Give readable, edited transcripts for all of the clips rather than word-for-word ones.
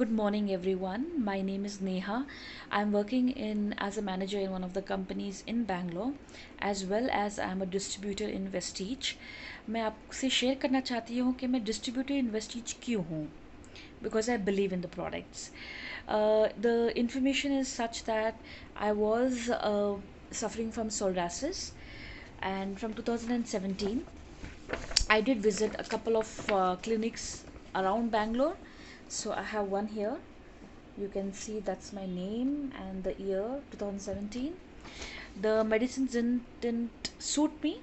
Good morning, everyone. My name is Neha. I'm working in as a manager in one of the companies in Bangalore, as well as I'm a distributor in Vestige. मैं आपसे share करना चाहती हूँ कि मैं distributor in Vestige क्यों हूँ, because I believe in the products. The information is such that I was suffering from psoriasis, and from 2017 I did visit a couple of clinics around Bangalore. So I have one here. You can see that's my name and the year 2017. The medicines didn't suit me.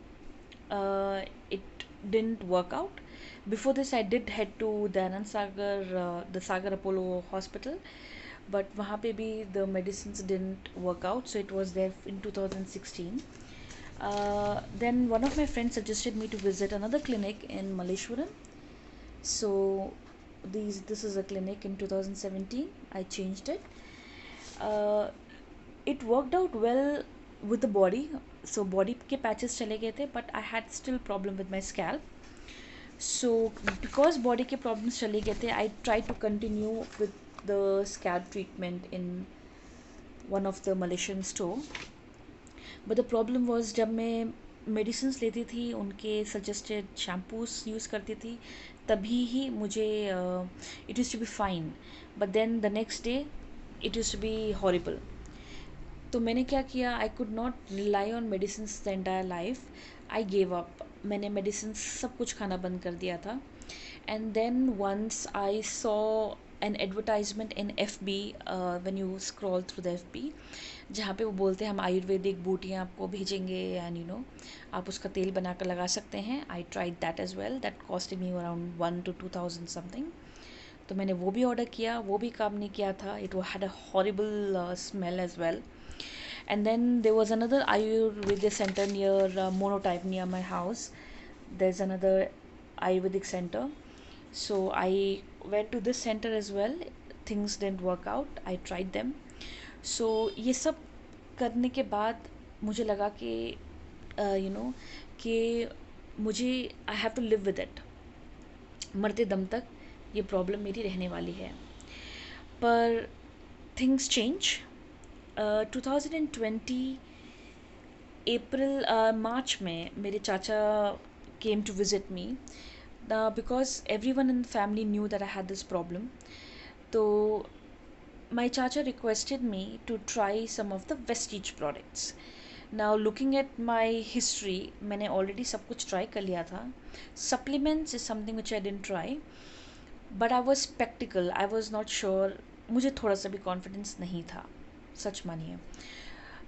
It didn't work out. Before this, I did head to Dayanand Sagar, the Sagar Apollo Hospital, but वहाँ पे भी the medicines didn't work out. So it was there in 2016. Then one of my friends suggested me to visit another clinic in Malleshwaram. So this is a clinic in 2017. I changed it. Uh, it worked out well with the body. So body के patches चले गए थे, but I had still problem with my scalp. So because body के problems चले गए थे, I tried to continue with the scalp treatment in one of the Malaysian store. But the problem was जब मैं medicines लेती थी, उनके suggested shampoos use करती थी, तभी ही मुझे it use to be fine, but then the next day it use to be horrible. तो मैंने क्या किया, I could not rely on medicine the entire life. I gave up. मैंने मेडिसिन सब कुछ खाना बंद कर दिया था. And then once I saw an advertisement in F B, when you scroll through the F B, जहाँ पे वो बोलते हैं हम आयुर्वेदिक बूटियाँ आपको भेजेंगे एंड आप उसका तेल बना कर लगा सकते हैं. I tried that as well. That cost me around 1 to 2,000 something. तो मैंने वो भी ऑर्डर किया, वो भी काम नहीं किया था. It had a horrible smell as well. And then there was another Ayurvedic center near Monotype, near my house. There's another Ayurvedic center. So I went to this center as well. Things didn't work out. I tried them. So ये सब करने के बाद मुझे लगा कि कि मुझे I have to live with it. मरते दम तक ये प्रॉब्लम मेरी रहने वाली है. पर थिंग्स चेंज. 2020 अप्रैल मार्च में मेरे चाचा came to visit me, because everyone in the family knew that I had this problem. So my chacha requested me to try some of the Vestige products. Now looking at my history, मैंने already सब कुछ try कर लिया था. Supplements is something which I didn't try, but I was skeptical. I was not sure. मुझे थोड़ा सा भी confidence नहीं था, सच मानिए.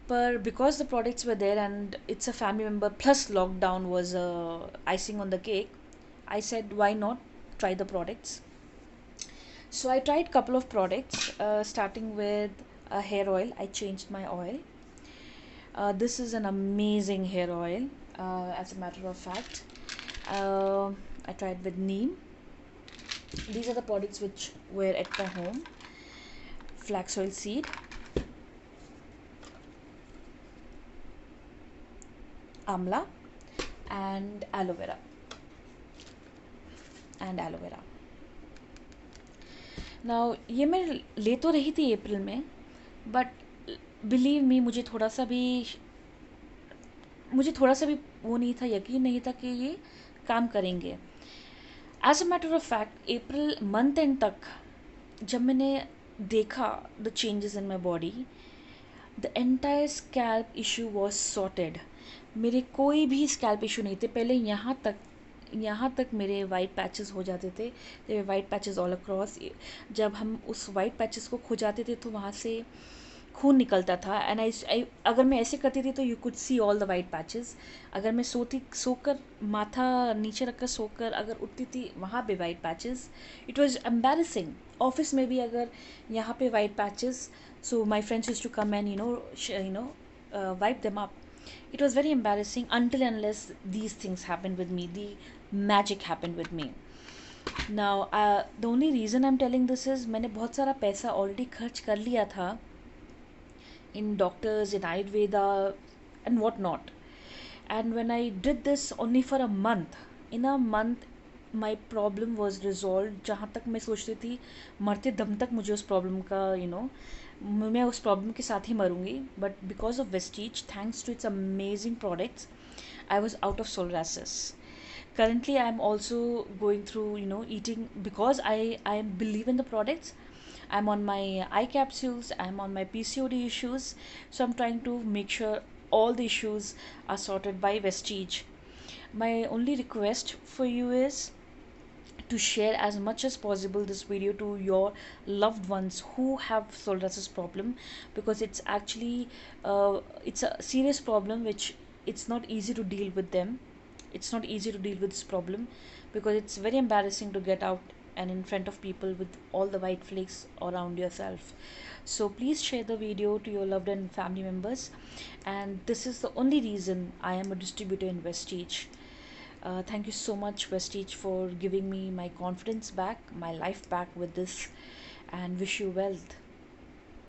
पर because the products were there and it's a family member plus lockdown was icing on the cake, I said why not try the products. So I tried couple of products, starting with a hair oil. I changed my oil. This is an amazing hair oil, as a matter of fact. I tried with neem. These are the products which were at my home. Flax oil seed, amla, and aloe vera. Now ये मैं ले तो रही थी अप्रैल में, but believe me मुझे थोड़ा सा भी वो नहीं था, यकीन नहीं था कि ये काम करेंगे. As a matter of fact April month end तक जब मैंने देखा the changes in my body, the entire scalp issue was sorted. मेरे कोई भी स्कैल्प इशू नहीं थे पहले. यहाँ तक मेरे वाइट पैचेस हो जाते थे, वाइट पैचेस ऑल अक्रॉस. जब हम उस वाइट पैचेस को खो जाते थे तो वहाँ से खून निकलता था. एंड आई अगर मैं ऐसे करती थी तो you could see all the white patches. अगर मैं सोकर माथा नीचे रखकर सोकर अगर उठती थी, वहाँ पे white patches. It was embarrassing. Office में भी अगर यहाँ पे white patches, so my friends used to come and wipe them up. It was very embarrassing until and unless these things happened with me. The magic happened with me. Now the only reason I'm telling this is मैंने बहुत सारा पैसा already खर्च कर लिया था in doctors, in Ayurveda, and what not. And when I did this only for a month, in a month my problem was resolve, जहाँ तक मैं सोचती थी मरते दम तक मुझे उस प्रॉब्लम का मैं उस प्रॉब्लम के साथ ही मरूंगी, but because of Vestige, thanks to its amazing products, I was out of psoriasis. Currently, I'm also going through, eating, because I believe in the products. I'm on my eye capsules, I'm on my PCOD issues, so I'm trying to make sure all the issues are sorted by Vestige. My only request for you is to share as much as possible this video to your loved ones who have psoriasis problem, because it's actually it's a serious problem which it's not easy to deal with them. It's not easy to deal with this problem because it's very embarrassing to get out and in front of people with all the white flakes around yourself. So please share the video to your loved and family members, and this is the only reason I am a distributor in Vestige. Thank you so much, Vestige, for giving me my confidence back, my life back with this, and wish you wealth.